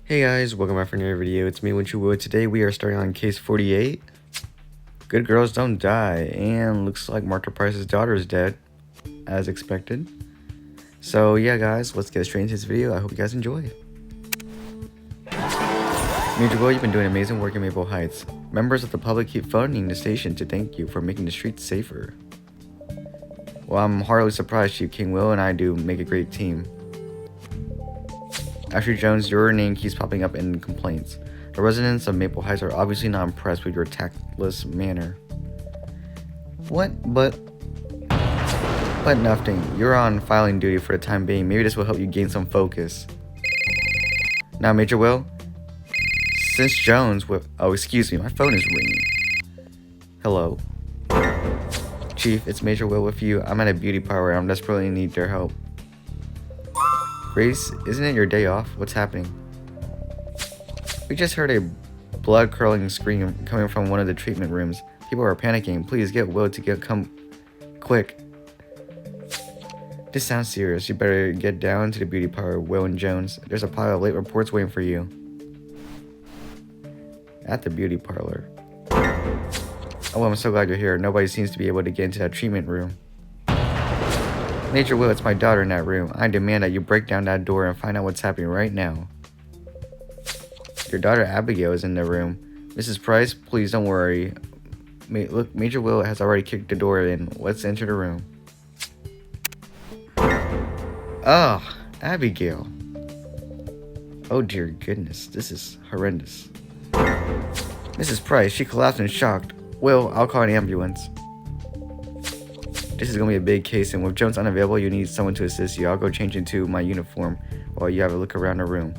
Hey guys, welcome back for another video. It's me, Winchu. Today we are starting on case 48. Good girls don't die, and looks like Martha Price's daughter is dead, as expected. So yeah guys, let's get straight into this video. I hope you guys enjoy. Major Will, you've been doing amazing work in Maple Heights. Members of the public keep phoning the station to thank you for making the streets safer. Well, I'm hardly surprised Chief King Will and I do make a great team. Ashley Jones, your name keeps popping up in complaints. The residents of Maple Heights are obviously not impressed with your tactless manner. What? But nothing. You're on filing duty for the time being. Maybe this will help you gain some focus. Now, Major Will, since Jones oh, excuse me, my phone is ringing. Hello. Chief, it's Major Will with you. I'm at a beauty parlor and I'm desperately in need their help. Grace, isn't it your day off? What's happening? We just heard a blood-curdling scream coming from one of the treatment rooms. People are panicking. Please get Will to come quick. This sounds serious. You better get down to the beauty parlor, Will and Jones. There's a pile of late reports waiting for you. At the beauty parlor. Oh, I'm so glad you're here. Nobody seems to be able to get into that treatment room. Major Will, it's my daughter in that room. I demand that you break down that door and find out what's happening right now. Your daughter Abigail is in the room. Mrs. Price, please don't worry. Look, Major Will has already kicked the door in. Let's enter the room. Oh, Abigail. Oh dear goodness, this is horrendous. Mrs. Price, she collapsed in shock. Will, I'll call an ambulance. This is going to be a big case, and with Jones unavailable, you need someone to assist you. I'll go change into my uniform while you have a look around the room.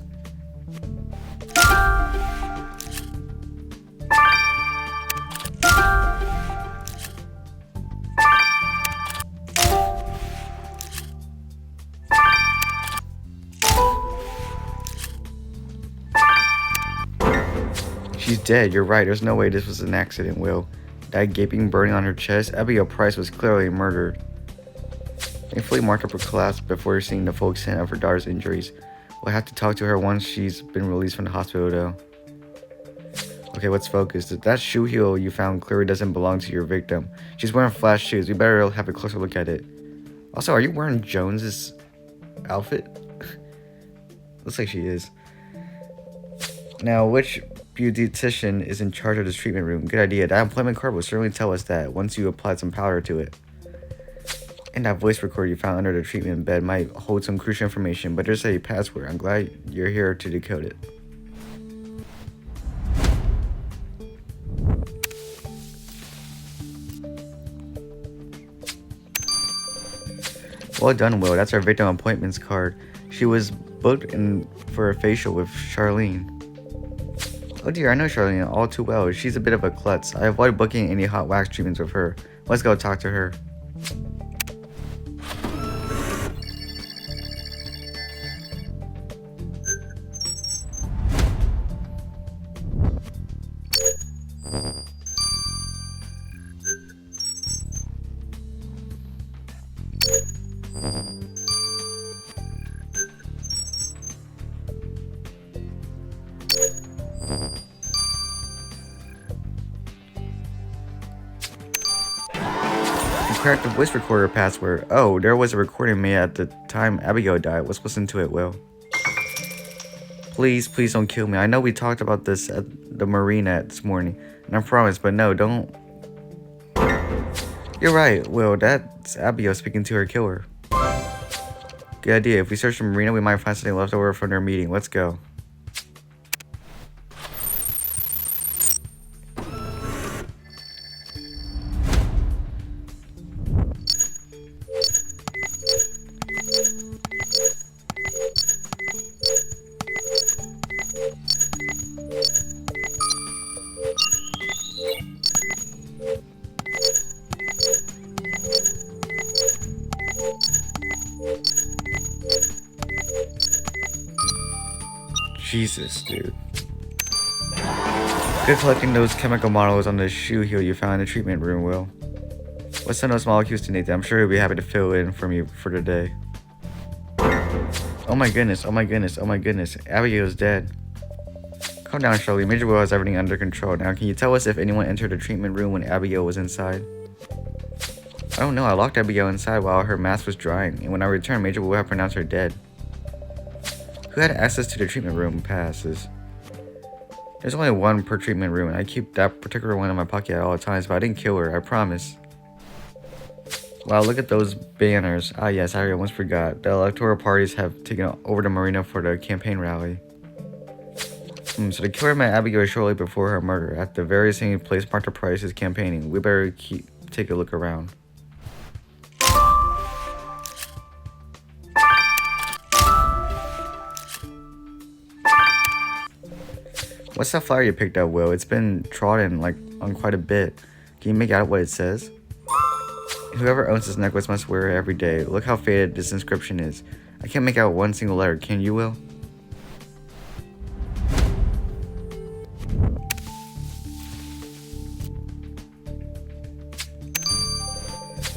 She's dead. You're right. There's no way this was an accident, Will. That gaping burning on her chest, Abigail Price was clearly murdered. Thankfully, Martha collapsed before seeing the full extent of her daughter's injuries. We'll have to talk to her once she's been released from the hospital, though. Okay, let's focus. That shoe heel you found clearly doesn't belong to your victim. She's wearing flat shoes. We better have a closer look at it. Also, are you wearing Jones's outfit? Looks like she is. Now, which beautician is in charge of this treatment room? Good idea. That employment card will certainly tell us that once you applied some powder to it. And that voice recorder you found under the treatment bed might hold some crucial information, but there's a password. I'm glad you're here to decode it. Well done, Will. That's our victim appointments card. She was booked in for a facial with Charlene. Oh dear, I know Charlene all too well. She's a bit of a klutz. I avoid booking any hot wax treatments with her. Let's go talk to her. Cracked the voice recorder password. Oh, there was a recording made at the time Abigail died. Let's listen to it, Will. Please don't kill me. I know we talked about this at the marina this morning, and I promise, but no, don't. You're right, Will. That's Abigail speaking to her killer. Good idea. If we search the marina, we might find something left over from their meeting. Let's go. Jesus, dude. Good collecting those chemical models on the shoe heel you found in the treatment room, Will. Let's send those molecules to Nathan. I'm sure he'll be happy to fill in for me for today. Oh my goodness, oh my goodness, oh my goodness. Abigail's dead. Calm down, Shirley. Major Will has everything under control. Now, can you tell us if anyone entered the treatment room when Abigail was inside? I don't know. I locked Abigail inside while her mask was drying, and when I returned, Major Will had pronounced her dead. Who had access to the treatment room passes? There's only one per treatment room, and I keep that particular one in my pocket at all times, but I didn't kill her, I promise. Wow, look at those banners. Ah yes, I almost forgot. The electoral parties have taken over the marina for the campaign rally. So the killer met Abigail shortly before her murder, at the very same place Martha Price is campaigning. We better take a look around. What's that flower you picked up, Will? It's been trodden on quite a bit. Can you make out what it says? Whoever owns this necklace must wear it every day. Look how faded this inscription is. I can't make out one single letter. Can you, Will?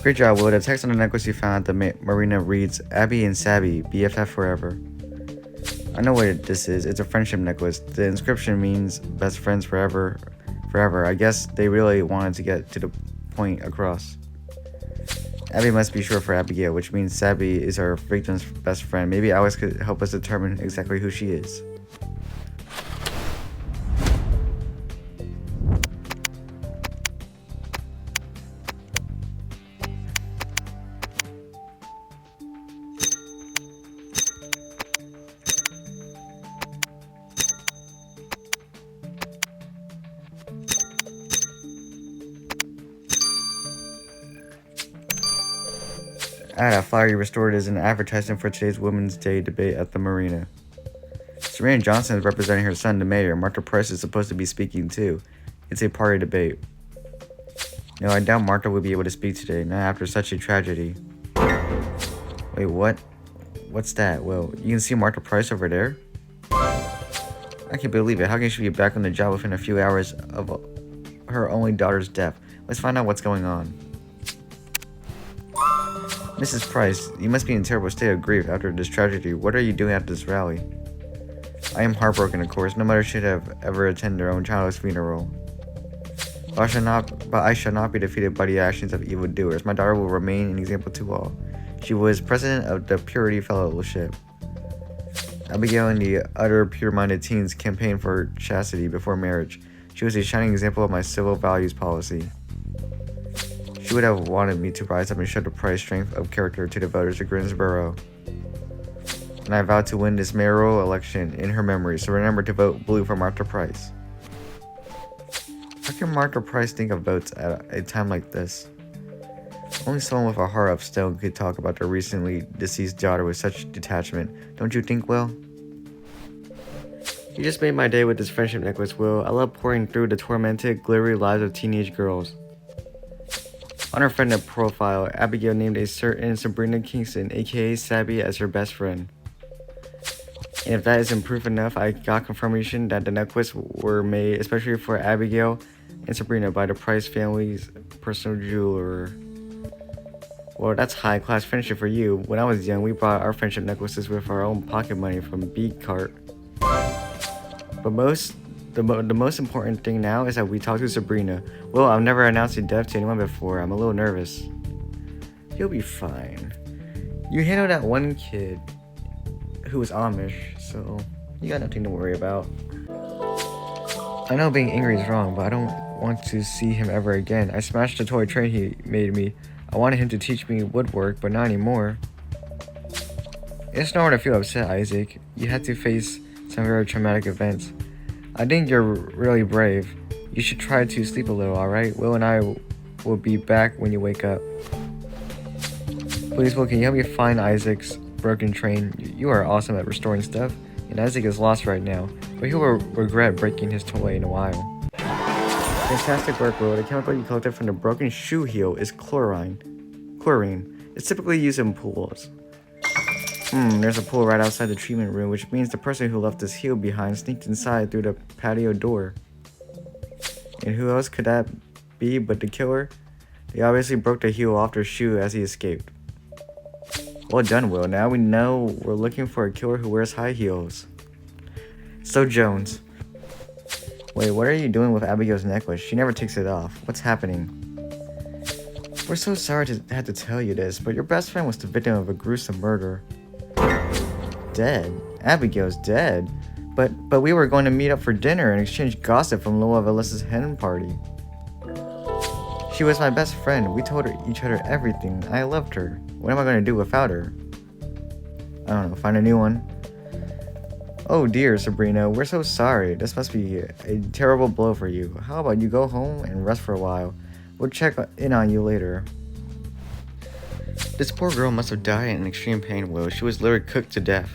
Great job, Will. The text on the necklace you found at the marina reads, Abby and Sabby, BFF forever. I know what this is. It's a friendship necklace. The inscription means best friends forever. I guess they really wanted to get to the point across. Abby must be short for Abigail, which means Sabby is our victim's best friend. Maybe Alex could help us determine exactly who she is. That flyer you restored is an advertisement for today's Women's Day debate at the marina. Serena Johnson is representing her son, the mayor. Martha Price is supposed to be speaking too. It's a party debate. No, I doubt Martha will be able to speak today, not after such a tragedy. Wait, what? What's that? Well, you can see Martha Price over there? I can't believe it. How can she be back on the job within a few hours of her only daughter's death? Let's find out what's going on. Mrs. Price, you must be in a terrible state of grief after this tragedy. What are you doing at this rally? I am heartbroken, of course. No mother should have ever attended their own child's funeral. But I shall not be defeated by the actions of evildoers. My daughter will remain an example to all. She was president of the Purity Fellowship. Abigail and the other pure-minded teens campaigned for chastity before marriage. She was a shining example of my civil values policy. She would have wanted me to rise up and show the Price strength of character to the voters of Greensboro. And I vowed to win this mayoral election in her memory, so remember to vote blue for Martha Price. How can Martha Price think of votes at a time like this? Only someone with a heart of stone could talk about their recently deceased daughter with such detachment. Don't you think, Will? You just made my day with this friendship necklace, Will. I love pouring through the tormented, glittery lives of teenage girls. On her friend profile, Abigail named a certain Sabrina Kingston, aka Sabby, as her best friend. And if that isn't proof enough, I got confirmation that the necklace were made especially for Abigail and Sabrina by the Price family's personal jeweler. Well, that's high-class friendship for you. When I was young, we bought our friendship necklaces with our own pocket money from Beat Cart. But the most important thing now is that we talk to Sabrina. Well, I've never announced a death to anyone before. I'm a little nervous. You'll be fine. You handled that one kid who was Amish, so you got nothing to worry about. I know being angry is wrong, but I don't want to see him ever again. I smashed the toy train he made me. I wanted him to teach me woodwork, but not anymore. It's normal to feel upset, Isaac. You had to face some very traumatic events. I think you're really brave. You should try to sleep a little, alright? Will and I will be back when you wake up. Please, Will, can you help me find Isaac's broken train? You are awesome at restoring stuff, and Isaac is lost right now, but he will regret breaking his toy in a while. Fantastic work, Will. The chemical you collected from the broken shoe heel is chlorine. Chlorine. It's typically used in pools. There's a pool right outside the treatment room, which means the person who left this heel behind sneaked inside through the patio door. And who else could that be but the killer? He obviously broke the heel off their shoe as he escaped. Well done, Will. Now we know we're looking for a killer who wears high heels. So, Jones, Wait, what are you doing with Abigail's necklace? She never takes it off. What's happening? We're so sorry to have to tell you this, but your best friend was the victim of a gruesome murder. Dead? Abigail's dead? But we were going to meet up for dinner and exchange gossip from Loa Velez's hen party. She was my best friend. We told each other everything. I loved her. What am I going to do without her? I don't know, find a new one. Oh dear, Sabrina, we're so sorry. This must be a terrible blow for you. How about you go home and rest for a while? We'll check in on you later. This poor girl must have died in extreme pain, Will. She was literally cooked to death.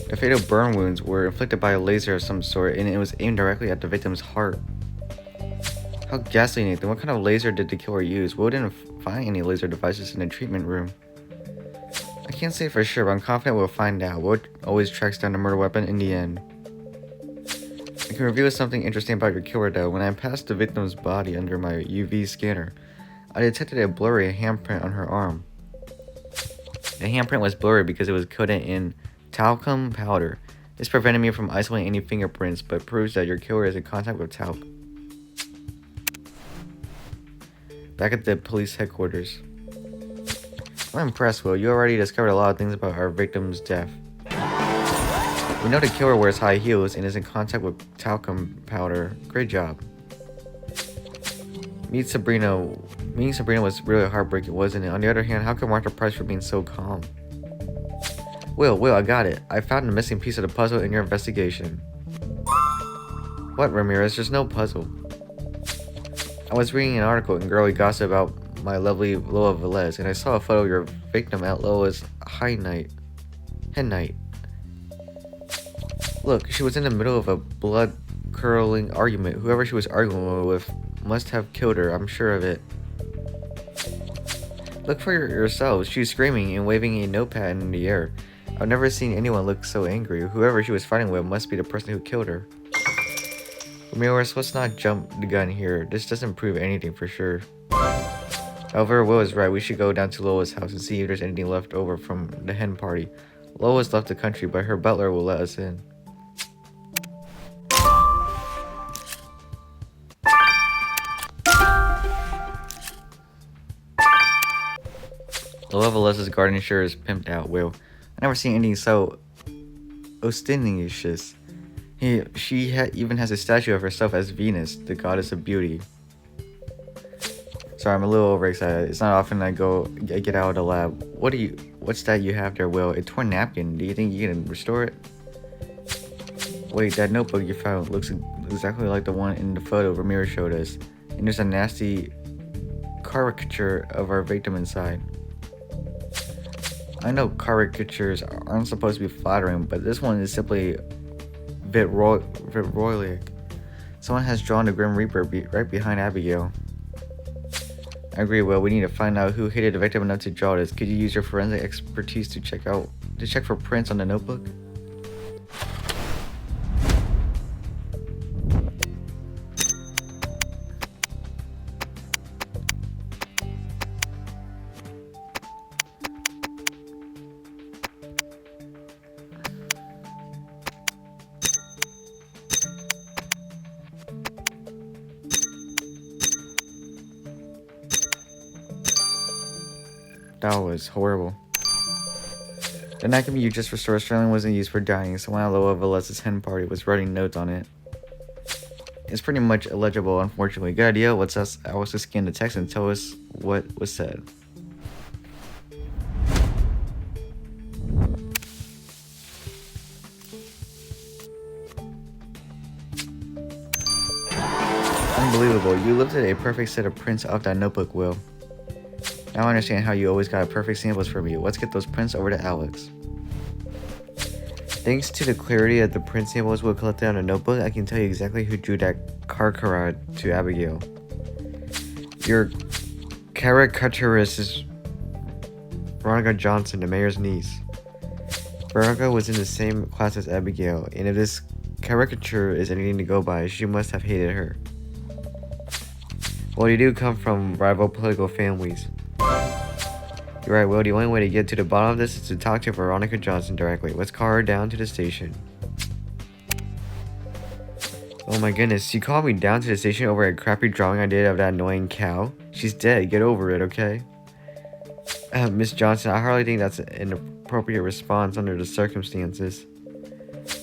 The fatal burn wounds were inflicted by a laser of some sort, and it was aimed directly at the victim's heart. How ghastly, Nathan. What kind of laser did the killer use? Will didn't find any laser devices in the treatment room. I can't say for sure, but I'm confident we'll find out. Will always tracks down the murder weapon in the end. I can reveal something interesting about your killer, though. When I passed the victim's body under my UV scanner, I detected a blurry handprint on her arm. The handprint was blurry because it was coated in talcum powder. This prevented me from isolating any fingerprints, but proves that your killer is in contact with talc. Back at the police headquarters. I'm impressed, Will. You already discovered a lot of things about our victim's death. We know the killer wears high heels and is in contact with talcum powder. Great job. Meeting Sabrina was really heartbreaking, wasn't it? On the other hand, how could Martha Price remain so calm? Will, I got it. I found a missing piece of the puzzle in your investigation. What, Ramirez? There's no puzzle. I was reading an article in Girly Gossip about my lovely Loa Velez, and I saw a photo of your victim at Loa's hen night. Look, she was in the middle of a blood-curdling argument. Whoever she was arguing with must have killed her, I'm sure of it. Look for yourselves. She was screaming and waving a notepad in the air. I've never seen anyone look so angry. Whoever she was fighting with must be the person who killed her. Ramirez, let's not jump the gun here. This doesn't prove anything for sure. However, Will is right. We should go down to Loa's house and see if there's anything left over from the hen party. Loa's left the country, but her butler will let us in. Loa Velez's garden sure is pimped out, Will. I never seen anything so ostentatious. She even has a statue of herself as Venus, the goddess of beauty. Sorry, I'm a little overexcited. It's not often I get out of the lab. What's that you have there, Will? A torn napkin. Do you think you can restore it? Wait, that notebook you found looks exactly like the one in the photo Ramirez showed us. And there's a nasty caricature of our victim inside. I know caricatures aren't supposed to be flattering, but this one is simply vitriolic. Someone has drawn the Grim Reaper right behind Abigail. I agree, Will. We need to find out who hated the victim enough to draw this. Could you use your forensic expertise to check for prints on the notebook? That was horrible. The anatomy you just restored certainly wasn't used for dyeing. Someone at Loa Velez's hen party was writing notes on it. It's pretty much illegible, unfortunately. Good idea. Let's ask Alice to scan the text and tell us what was said. Unbelievable. You lifted a perfect set of prints off that notebook, Will. Now I understand how you always got perfect samples for me. Let's get those prints over to Alex. Thanks to the clarity of the print samples we collected on a notebook, I can tell you exactly who drew that caricature to Abigail. Your caricaturist is Veronica Johnson, the mayor's niece. Veronica was in the same class as Abigail, and if this caricature is anything to go by, she must have hated her. Well, you do come from rival political families. You're right, Will. The only way to get to the bottom of this is to talk to Veronica Johnson directly. Let's call her down to the station. Oh my goodness, you called me down to the station over a crappy drawing I did of that annoying cow? She's dead, get over it, okay? Miss Johnson, I hardly think that's an appropriate response under the circumstances.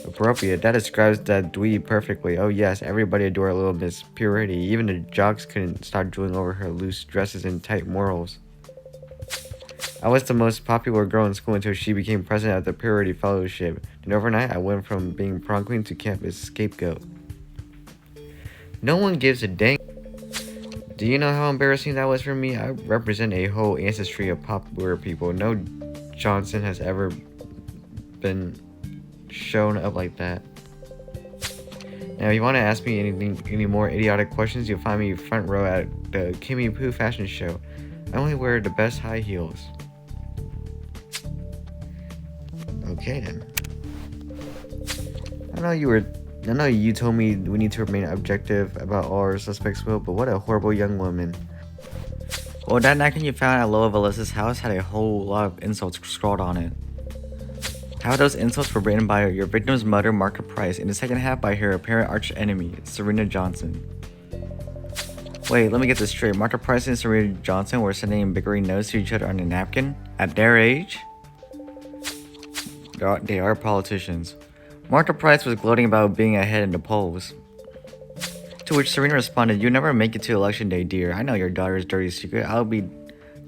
Appropriate, that describes that dweeb perfectly. Oh yes, everybody adored little Miss Purity. Even the jocks couldn't stop drooling over her loose dresses and tight morals. I was the most popular girl in school until she became president of the Purity Fellowship. And overnight, I went from being prom queen to campus scapegoat. No one gives a dang. Do you know how embarrassing that was for me? I represent a whole ancestry of popular people. No Johnson has ever been shown up like that. Now, if you want to ask me any more idiotic questions, you'll find me front row at the Kimmy Poo fashion show. I only wear the best high heels. Okay then. I know you told me we need to remain objective about all our suspects, Will, but what a horrible young woman. Well, that napkin you found at Loa Velis's house had a whole lot of insults scrawled on it. How those insults were written by your victim's mother, Martha Price, and the second half by her apparent arch-enemy, Serena Johnson. Wait, let me get this straight. Martha Price and Serena Johnson were sending bickering notes to each other on a napkin? At their age? They are politicians. Martha Price was gloating about being ahead in the polls. To which Serena responded, "You never make it to election day, dear. I know your daughter's dirty secret. I'll be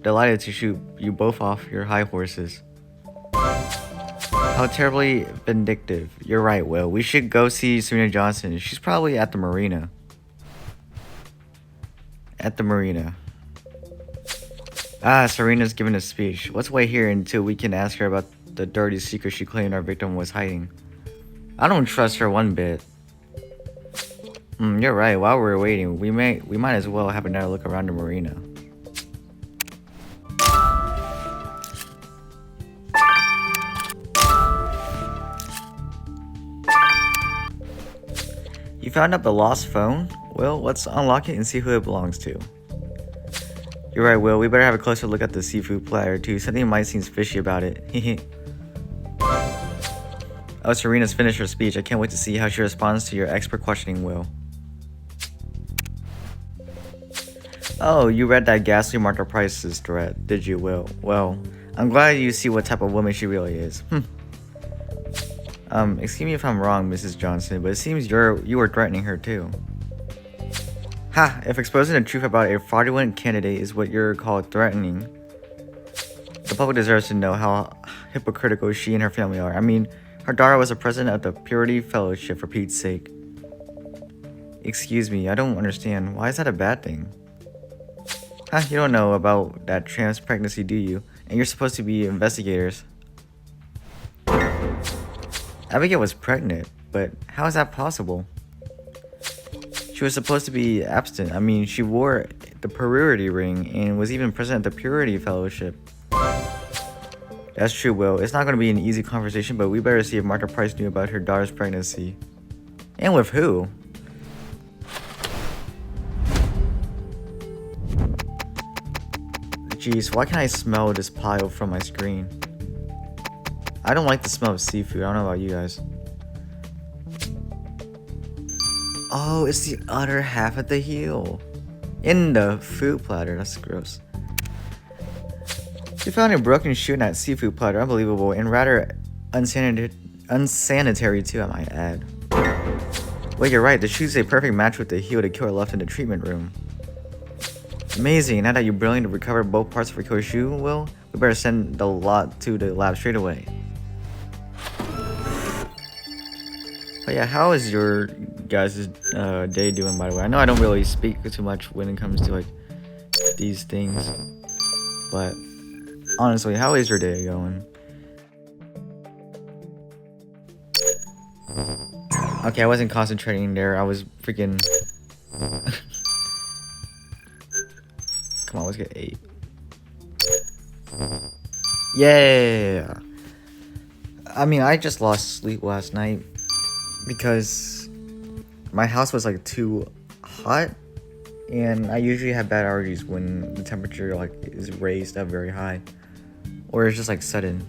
delighted to shoot you both off your high horses." How terribly vindictive. You're right, Will. We should go see Serena Johnson. She's probably at the marina. At the marina. Ah, Serena's giving a speech. Let's wait here until we can ask her about the dirty secret she claimed our victim was hiding. I don't trust her one bit. You're right. While we're waiting, we might as well have another look around the marina. You found up the lost phone? Well, let's unlock it and see who it belongs to. You're right, Will. We better have a closer look at the seafood platter, too. Something might seem fishy about it. Oh, Serena's finished her speech. I can't wait to see how she responds to your expert questioning, Will. Oh, you read that ghastly Martha Price's threat, did you, Will? Well, I'm glad you see what type of woman she really is. Excuse me if I'm wrong, Mrs. Johnson, but it seems you were threatening her too. Ha! If exposing the truth about a fraudulent candidate is what you're called threatening, the public deserves to know how hypocritical she and her family are. I mean, her daughter was a president of the Purity Fellowship, for Pete's sake. Excuse me, I don't understand. Why is that a bad thing? Huh, you don't know about that trans pregnancy, do you? And you're supposed to be investigators. Abigail was pregnant, but how is that possible? She was supposed to be abstinent. I mean, she wore the Purity ring and was even president of the Purity Fellowship. That's true, Will. It's not going to be an easy conversation, but we better see if Martha Price knew about her daughter's pregnancy. And with who? Jeez, why can't I smell this pile from my screen? I don't like the smell of seafood. I don't know about you guys. Oh, it's the other half of the heel. In the food platter. That's gross. You found a broken shoe in that seafood platter. Unbelievable. And rather unsanitary too, I might add. Wait, you're right. The shoe's a perfect match with the heel the killer left in the treatment room. Amazing. Now that you brilliantly recovered both parts of your killer's shoe, Will, we better send the lot to the lab straight away. But yeah, how is your guys' day doing, by the way? I know I don't really speak too much when it comes to like these things, but honestly, how is your day going? Okay, I wasn't concentrating there. I was freaking. Come on, let's get 8. Yeah. I mean, I just lost sleep last night because my house was like too hot, and I usually have bad allergies when the temperature like is raised up very high, or it's just like sudden.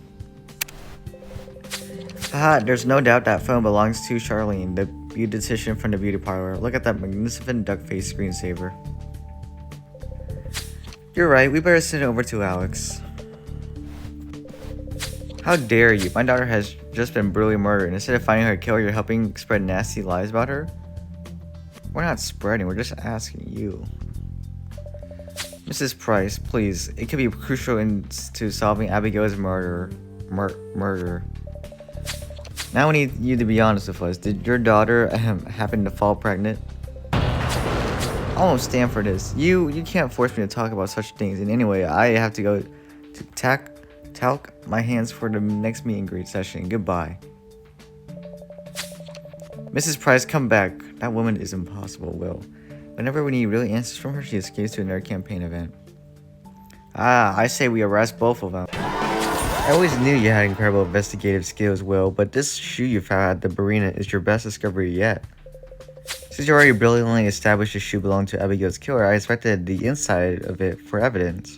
Haha, there's no doubt that phone belongs to Charlene, the beautician from the beauty parlor. Look at that magnificent duck face screensaver. You're right, we better send it over to Alex. How dare you? My daughter has just been brutally murdered. Instead of finding her killer, you're helping spread nasty lies about her? We're not spreading, we're just asking you. Mrs. Price, please. It could be crucial to solving Abigail's murder. Now we need you to be honest with us. Did your daughter happen to fall pregnant? I won't stand for this. You can't force me to talk about such things. And anyway, I have to go to talc my hands for the next meet and greet session. Goodbye. Mrs. Price, come back. That woman is impossible, Will. Whenever we need really answers from her, she escapes to another campaign event. I say we arrest both of them. I always knew you had incredible investigative skills, Will, but this shoe you found at the Barina is your best discovery yet. Since you already brilliantly established the shoe belonged to Abigail's killer, I inspected the inside of it for evidence,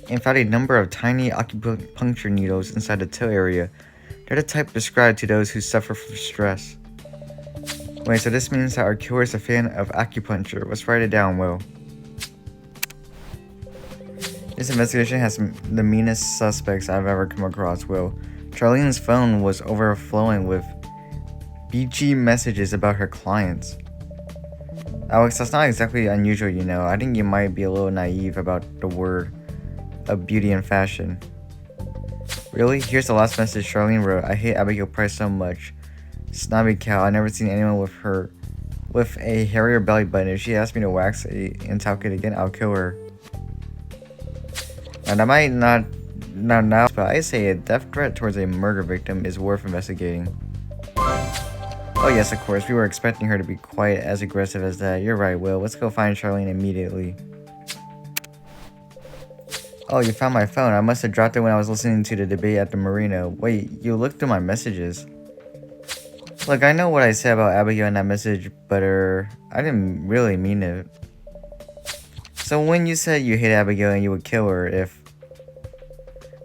and found a number of tiny acupuncture needles inside the toe area. They're the type prescribed to those who suffer from stress. Wait, so this means that our killer is a fan of acupuncture. Let's write it down, Will. This investigation has the meanest suspects I've ever come across, Will. Charlene's phone was overflowing with BG messages about her clients. Alex, that's not exactly unusual, you know. I think you might be a little naive about the word of beauty and fashion. Really? Here's the last message Charlene wrote. I hate Abigail Price so much. Snobby cow. I've never seen anyone with a hairier belly button. If she asks me to wax it and talk it again, I'll kill her. And I might not now, but I say a death threat towards a murder victim is worth investigating. Oh yes, of course. We were expecting her to be quite as aggressive as that. You're right, Will. Let's go find Charlene immediately. Oh, you found my phone. I must have dropped it when I was listening to the debate at the marina. Wait, you looked through my messages. Look, I know what I said about Abigail in that message, but I didn't really mean it. So when you said you hate Abigail and you would kill her if...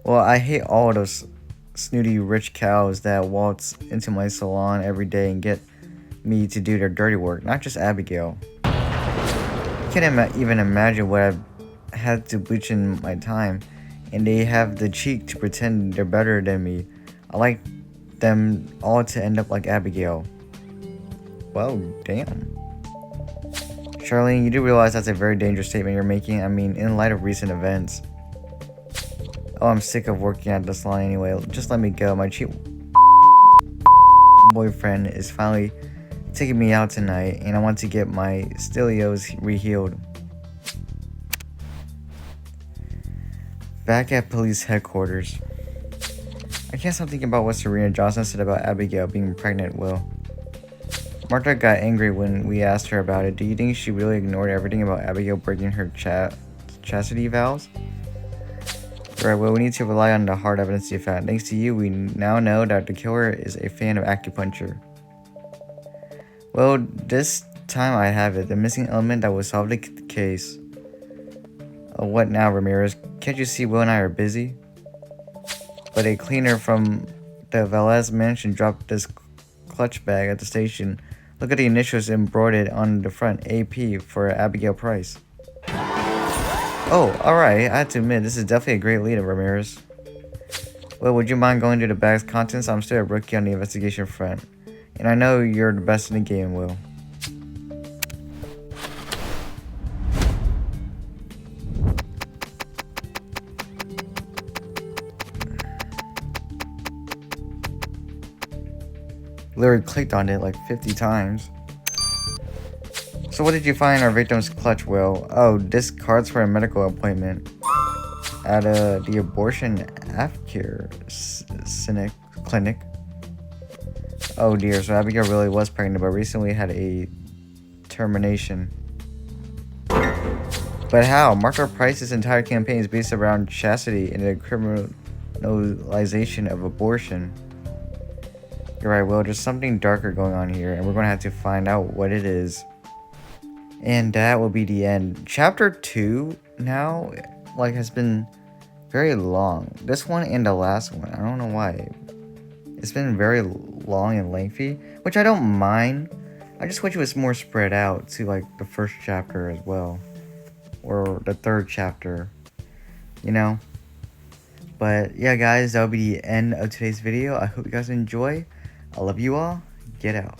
Well, I hate all those snooty rich cows that waltz into my salon every day and get me to do their dirty work, not just Abigail. I can't even imagine what I've had to bleach in my time, and they have the cheek to pretend they're better than me. I like them all to end up like Abigail. Well, damn. Charlene, you do realize that's a very dangerous statement you're making? I mean, in light of recent events. Oh, I'm sick of working at the salon anyway. Just let me go. My cheap boyfriend is finally taking me out tonight, and I want to get my stelios rehealed. Back at police headquarters. I can't stop thinking about what Serena Johnson said about Abigail being pregnant, Will. Martha got angry when we asked her about it. Do you think she really ignored everything about Abigail breaking her chastity vows? Right, well, we need to rely on the hard evidence you found. Thanks to you, we now know that the killer is a fan of acupuncture. Well, this time I have it. The missing element that will solve the case. What now, Ramirez? Can't you see Will and I are busy? But a cleaner from the Velez mansion dropped this clutch bag at the station. Look at the initials embroidered on the front. AP for Abigail Price. Oh, alright. I have to admit, this is definitely a great lead, Ramirez. Well, would you mind going through the bag's contents? I'm still a rookie on the investigation front. And I know you're the best in the game, Will. Literally clicked on it like 50 times. So what did you find in our victim's clutch, Will? Oh, this card's for a medical appointment at the abortion aftercare clinic. Oh dear, so Abigail really was pregnant, but recently had a termination. But how? Martha Price's entire campaign is based around chastity and the criminalization of abortion. You're right, Will, there's something darker going on here, and we're going to have to find out what it is. And that will be the end. Chapter 2 now, has been very long. This one and the last one. I don't know why. It's been very long and lengthy, which I don't mind. I just wish it was more spread out to like the first chapter as well, or the third chapter, you know? But yeah, guys, that'll be the end of today's video. I hope you guys enjoy. I love you all. Get out.